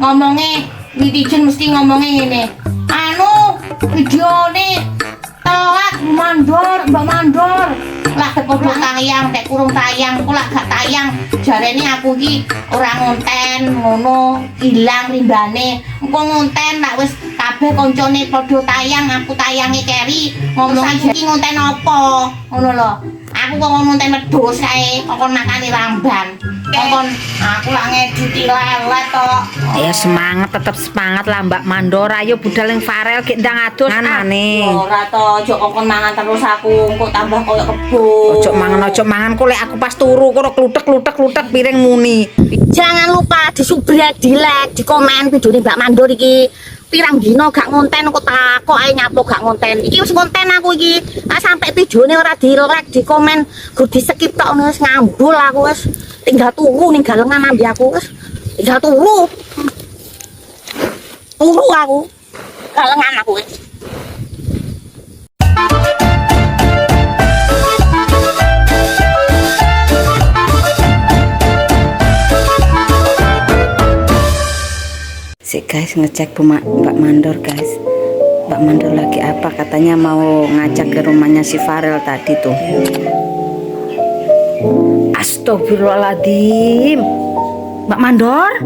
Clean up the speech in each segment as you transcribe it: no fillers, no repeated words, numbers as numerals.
ngomongnya netizen mesti ngomongnya ngene. Anu videone telat Mbak Mandor. Lah kepodo tayang, tek kurung tayang, aku lah gak tayang. Jarene aku iki ora ngonten ngono, ilang rimbane. Engko ngonten nak wis kabeh koncone padha tayang, aku tayange keri. Ngomong iki ngonten apa? Ngono lho. Aku kok ngonten wedhus kae, kok makane ramban. Kok aku lak ngediti lelet tok. Ya semangat, tetep semangat lah Mbak Mandor. Ayo budal yang Farel gek ndang adus anane. Ora to, ojo kok mangan terus aku, kok tambah koyo kebo. Ojo mangan kok lek aku pas turu kok klutek piring muni. Jangan lupa disubscribe, di like, di komen videone Mbak Mandor iki. Pirang dino gak ngonten kok takok ae nyapo gak ngonten. Iki wis ngonten aku iki. Sampai videone ora di like, di komen, gur di skip tok wis ngambul aku wis. Tinggal turu ning galengan ambi aku wis. Tinggal turu. Turu aku. Galengan aku wis. Sik guys, ngecek Mbak Mandor guys. Mbak Mandor lagi apa? Katanya mau ngajak ke rumahnya si Farel tadi tuh. Astagfirullahaladzim. Mbak Mandor,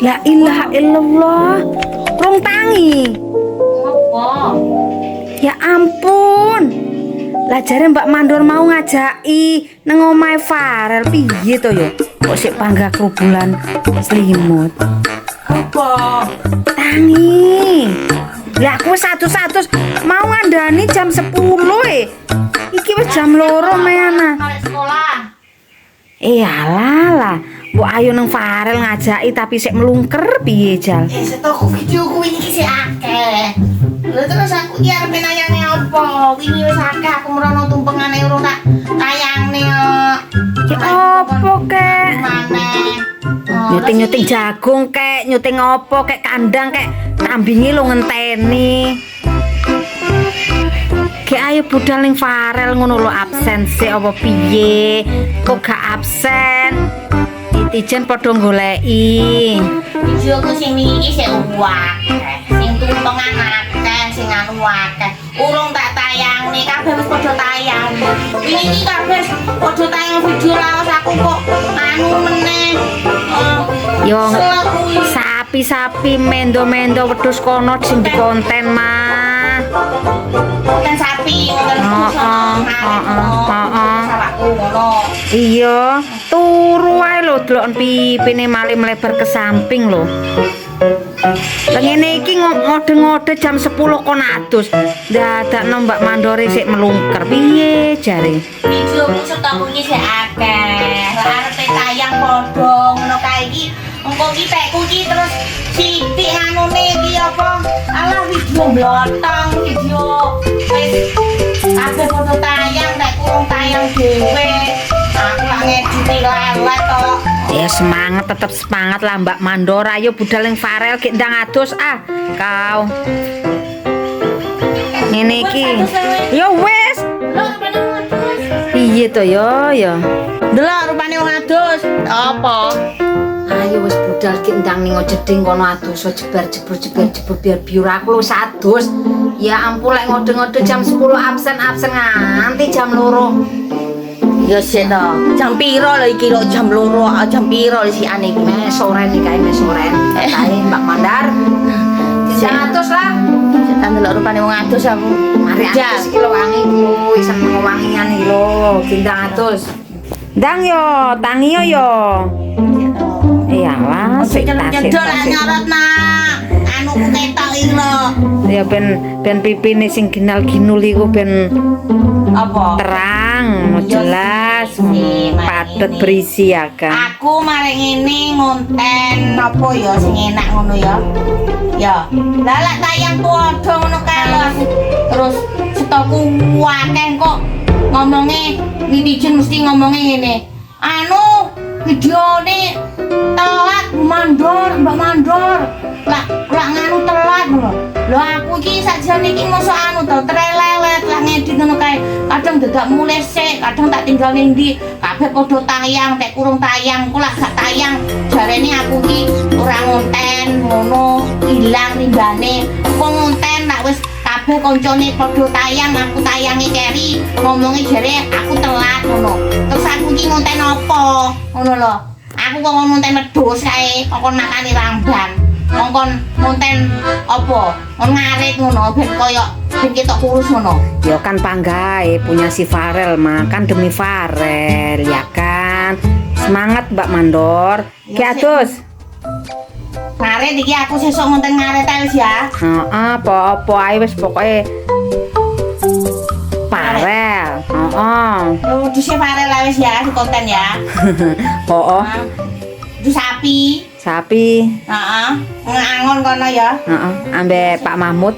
la ilaha illallah. Rong tangi. Apa? Ya ampun. Lah jare Mbak Mandor mau ngajaki nang omahe Farel piye to ya? Kok sik panggah kerubulan selimut. Apa? Tangi. Ya aku satu-satu mau ngandani jam 10 Iki wis jam 2 meana. Arek sekolah. Alah. Mbok ayo nang Farel ngajaki tapi sik melungker piye jal? Setoko video kuwi iki sik akeh. Lha terus aku iki arep nayangne apa? Wingi wis akeh aku merono tumpengane urung tak tayangne kok. Ya apa kek? Maneh. Nyuting jagung kek, nyuting opo kek kandang kek kambinge lo ngenteni. Kek ayo budal ning Farel ngono lo absen sih apa piye? Kok gak absen? Netizen padha goleki. Videoku sing iki sik akeh. Sing tumpengan akeh, sing anu akeh. Urung tak tayangne, kabeh wis padha tayang. Wingi iki kabeh padha tayang video lawas aku kok anu meneh. Yo sapi mendo wedhus kono sing dikonten mah. Konten sapi ngono. Sawakku ngono. Iya, turu wae lho deloken pipine malih melebar ke samping lho. Ngene iki ngode-ngode jam 10 kon adus. Dadakno Mbak Mandore sik melungker piye jare? Videoku setokku iki sik akeh. Lah arepe tayang padha ngono kae iki. Engko iki tekku iki terus sithik anune iki apa? Alah video blotong video. Wis kabeh padha tayang nek kurung tayang dhewe. Aku lak ngediti lelet tok. Ya semangat, tetep semangat lah Mbak Mandor. Ayo budal yang Farel gek ndang adus kau. Ngene iki. Ya wis. Lho rupane wong adus. Piye to ya? Delok rupane wong adus. Apa? Ayo wis budal gek ndang ning jeding kono adus jebar biar biur aku wis adus. Ya ampun lek ngode-ngode jam 10 absen nganti jam 2. Ya sik to. Jam piro lho iki lho jam 2, jam piro si ane iki? Soren iki kae soren. Kae Mbak Mandar. Disatus lah. Setan delok rupane wong adus aku. Mari adus iki lho wangi kuwi seneng wangian iki lho, gendang adus. Ndang yo, tangi yo. Iyalah, sik nyedol nyorot nak. Anu ku ketok iki lho. Ya ben pipine sing ginal-ginul iku ben apa? Terang, jelas, padet berisi ya kan. Aku mari ngene ngonten apa ya sing enak ngono ya. Ya, lah lek tayang padha ngono kae lho. Terus stokku akeh kok ngomongnya netizen mesti ngomongnya ngene. Anu videone telat Mbak Mandor. Lah nganu telat lho. Lho aku iki sakjane iki mosok anu to trelelet lah ngedit ngono kae. Kadang dadak mulai sik, kadang tak tinggal ning ndi. Kabeh padha tayang, tek kurung tayang, ku lah gak tayang. Jarene aku ki ora ngonten ngono, ilang timbane. Kok ngonten tak wis kabeh koncone padha tayang, aku tayange keri, ngomongi jare aku telat ngono. Terus aku ki ngonten apa? Ngono lho. Aku kok ngonten wedhus kae, kok makani ramban. Ngongkon ngonten apa? Ngarit ngono ben koyo ben ketok kurus ngono. Ya kan panggae punya si Farel mah kan demi Farel ya kan. Semangat Mbak Mandor. Ki atus. Ngarit iki aku sesuk ngonten ngarit ae wis ya. Heeh, apa-apa ae wis pokoke Farel. Heeh. Ya wedhuse Farel ae wis ya di konten ya. Heeh. Itu sapi. Sapi. Heeh. Ngangon kono ya. Heeh, ambek Pak Mahmud.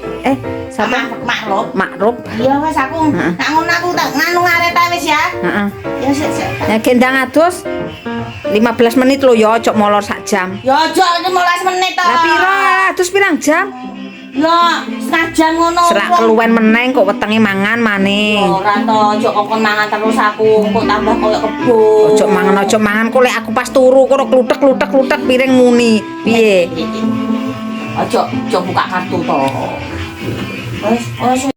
Sama Siapa? makhluk. Makrub. Iya wis aku nangun aku tak nganu ngaret ae wis ya. Heeh. Ya sik sik. Ya gendang atus 15 menit lho ya, ojo molor sak jam. Ya aja 15 menit to. Lah piro atus pirang jam? Lah, setengah jam ngono. Serak keluwen meneng kok wetenge mangan maning. Ora to, ojo kok mangan terus aku, kok tambah koyo kebo. Ojo mangan kok lek aku pas turu kok kluthek piring muni. Piye? Ojo buka kartu to. Wes